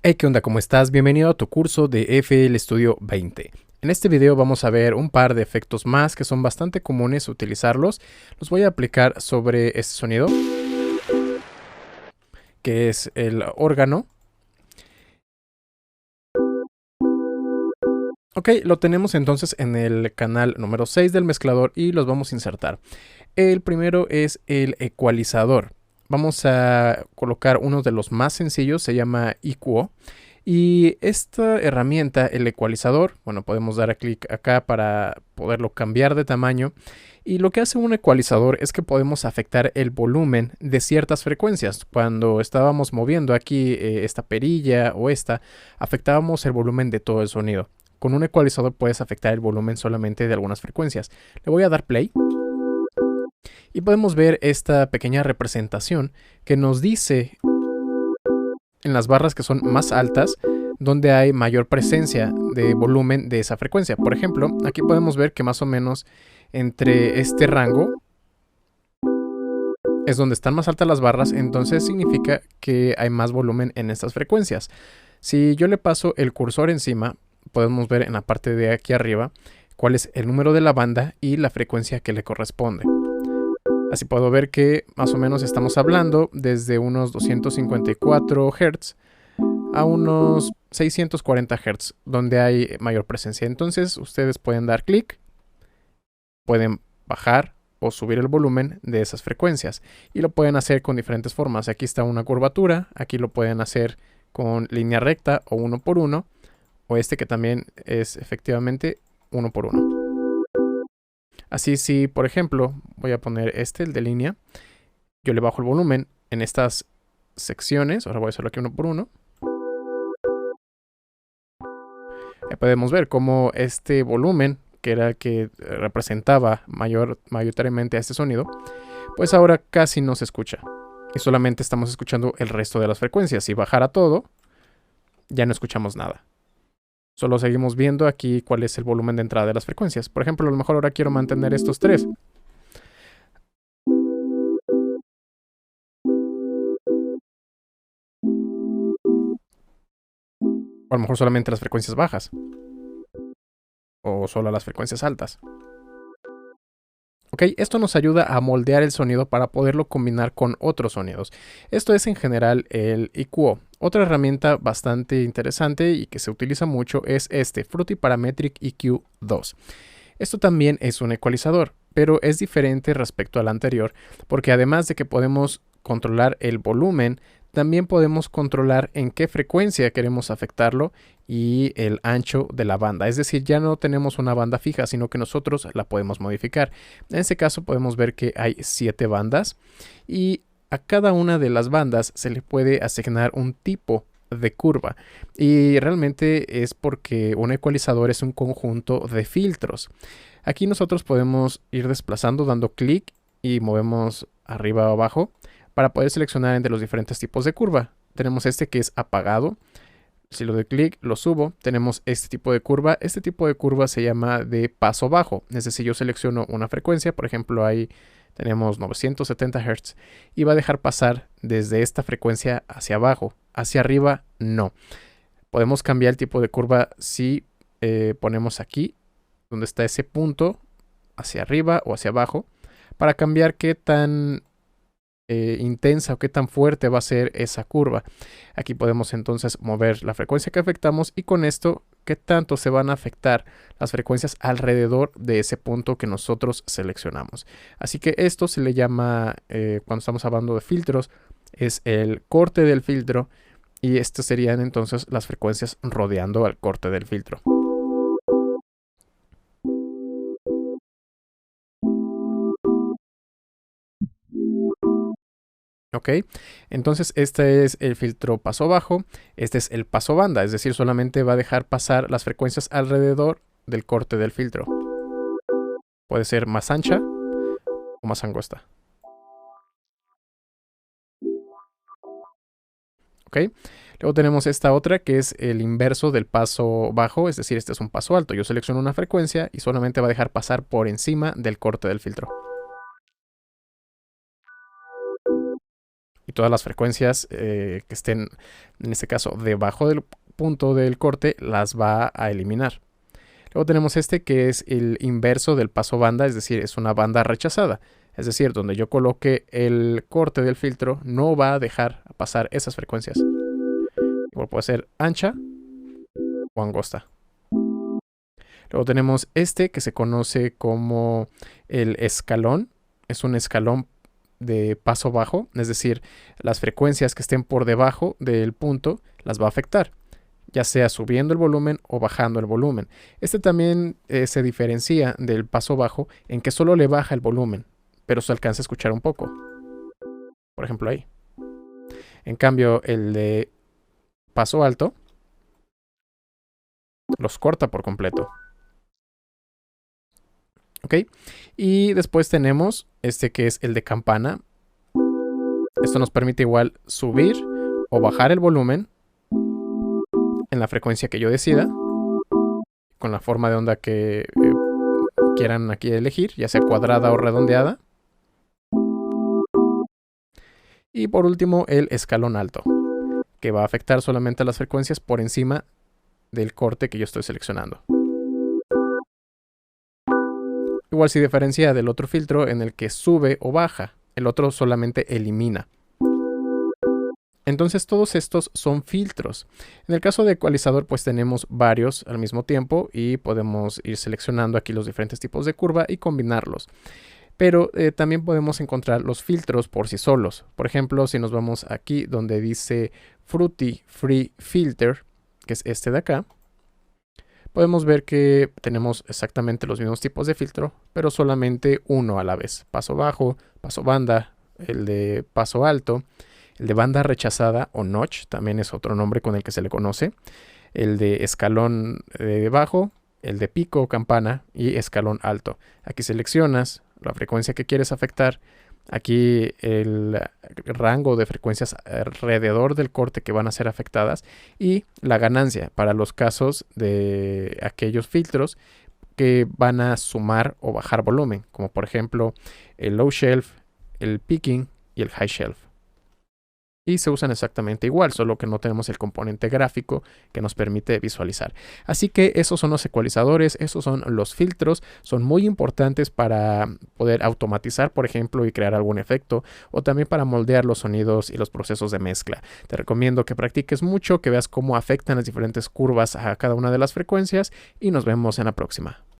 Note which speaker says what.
Speaker 1: Hey, ¿qué onda? ¿Cómo estás? Bienvenido a tu curso de FL Studio 20. En este video vamos a ver un par de efectos más que son bastante comunes utilizarlos. Los voy a aplicar sobre este sonido, que es el órgano. Ok, lo tenemos entonces en el canal número 6 del mezclador y los vamos a insertar. El primero es el ecualizador. Vamos a colocar uno de los más sencillos, se llama EQO. Y esta herramienta, el ecualizador, bueno, podemos dar a clic acá para poderlo cambiar de tamaño. Y lo que hace un ecualizador es que podemos afectar el volumen de ciertas frecuencias. Cuando estábamos moviendo aquí esta perilla o afectábamos el volumen de todo el sonido. Con un ecualizador puedes afectar el volumen solamente de algunas frecuencias. Le voy a dar play. Y podemos ver esta pequeña representación que nos dice en las barras que son más altas donde hay mayor presencia de volumen de esa frecuencia. Por ejemplo, aquí podemos ver que más o menos entre este rango es donde están más altas las barras, entonces significa que hay más volumen en estas frecuencias. Si yo le paso el cursor encima, podemos ver en la parte de aquí arriba cuál es el número de la banda y la frecuencia que le corresponde. Así puedo ver que más o menos estamos hablando desde unos 254 Hz a unos 640 Hz, donde hay mayor presencia. Entonces ustedes pueden dar clic, pueden bajar o subir el volumen de esas frecuencias. Y lo pueden hacer con diferentes formas. Aquí está una curvatura, aquí lo pueden hacer con línea recta o 1 por 1, o este que también es efectivamente 1 por 1. Así si, por ejemplo, voy a poner el de línea, yo le bajo el volumen en estas secciones, ahora voy a hacerlo aquí 1 por 1. Podemos ver cómo este volumen, que era el que representaba mayoritariamente a este sonido, pues ahora casi no se escucha. Y solamente estamos escuchando el resto de las frecuencias. Si bajara todo, ya no escuchamos nada. Solo seguimos viendo aquí cuál es el volumen de entrada de las frecuencias. Por ejemplo, a lo mejor ahora quiero mantener estos tres. O a lo mejor solamente las frecuencias bajas. O solo las frecuencias altas. Ok, esto nos ayuda a moldear el sonido para poderlo combinar con otros sonidos. Esto es en general el EQO. Otra herramienta bastante interesante y que se utiliza mucho es Fruity Parametric EQ 2. Esto también es un ecualizador, pero es diferente respecto al anterior, porque además de que podemos controlar el volumen, también podemos controlar en qué frecuencia queremos afectarlo y el ancho de la banda. Es decir, ya no tenemos una banda fija, sino que nosotros la podemos modificar. En este caso podemos ver que hay 7 bandas y a cada una de las bandas se le puede asignar un tipo de curva, y realmente es porque un ecualizador es un conjunto de filtros. Aquí nosotros podemos ir desplazando dando clic y movemos arriba o abajo para poder seleccionar entre los diferentes tipos de curva. Tenemos este que es apagado. Si lo doy clic, lo subo. Tenemos este tipo de curva. Este tipo de curva se llama de paso bajo. Es decir, yo selecciono una frecuencia, por ejemplo, ahí tenemos 970 Hz y va a dejar pasar desde esta frecuencia hacia abajo. Hacia arriba, no. Podemos cambiar el tipo de curva si ponemos aquí, donde está ese punto, hacia arriba o hacia abajo, para cambiar qué tan intensa o qué tan fuerte va a ser esa curva. Aquí podemos entonces mover la frecuencia que afectamos y con esto qué tanto se van a afectar las frecuencias alrededor de ese punto que nosotros seleccionamos. Así que esto se le llama, cuando estamos hablando de filtros, es el corte del filtro, y estas serían entonces las frecuencias rodeando al corte del filtro. Ok, entonces este es el filtro paso bajo, este es el paso banda, es decir, solamente va a dejar pasar las frecuencias alrededor del corte del filtro. Puede ser más ancha o más angosta. Ok, luego tenemos esta otra que es el inverso del paso bajo, es decir, este es un paso alto. Yo selecciono una frecuencia y solamente va a dejar pasar por encima del corte del filtro. y todas las frecuencias que estén, en este caso, debajo del punto del corte, las va a eliminar. Luego tenemos este que es el inverso del paso banda, es decir, es una banda rechazada. Es decir, donde yo coloque el corte del filtro, no va a dejar pasar esas frecuencias. Igual puede ser ancha o angosta. Luego tenemos este que se conoce como el escalón. Es un escalón de paso bajo, es decir, las frecuencias que estén por debajo del punto las va a afectar, ya sea subiendo el volumen o bajando el volumen. Este también se diferencia del paso bajo en que solo le baja el volumen, pero se alcanza a escuchar un poco. Por ejemplo ahí. En cambio, el de paso alto los corta por completo. ¿Ok? Y después tenemos este que es el de campana. Esto nos permite igual subir o bajar el volumen en la frecuencia que yo decida, con la forma de onda que quieran aquí elegir, ya sea cuadrada o redondeada. Y por último, el escalón alto, que va a afectar solamente a las frecuencias por encima del corte que yo estoy seleccionando. Igual se diferencia del otro filtro en el que sube o baja, el otro solamente elimina. Entonces todos estos son filtros. En el caso de ecualizador pues tenemos varios al mismo tiempo y podemos ir seleccionando aquí los diferentes tipos de curva y combinarlos. Pero también podemos encontrar los filtros por sí solos. Por ejemplo, si nos vamos aquí donde dice Fruity Free Filter, que es este de acá, podemos ver que tenemos exactamente los mismos tipos de filtro, pero solamente uno a la vez. Paso bajo, paso banda, el de paso alto, el de banda rechazada o notch, también es otro nombre con el que se le conoce, el de escalón bajo, el de pico o campana y escalón alto. Aquí seleccionas la frecuencia que quieres afectar. Aquí el rango de frecuencias alrededor del corte que van a ser afectadas y la ganancia para los casos de aquellos filtros que van a sumar o bajar volumen, como por ejemplo el low shelf, el picking y el high shelf. Y se usan exactamente igual, solo que no tenemos el componente gráfico que nos permite visualizar. Así que esos son los ecualizadores, esos son los filtros, son muy importantes para poder automatizar, por ejemplo, y crear algún efecto, o también para moldear los sonidos y los procesos de mezcla. Te recomiendo que practiques mucho, que veas cómo afectan las diferentes curvas a cada una de las frecuencias y nos vemos en la próxima.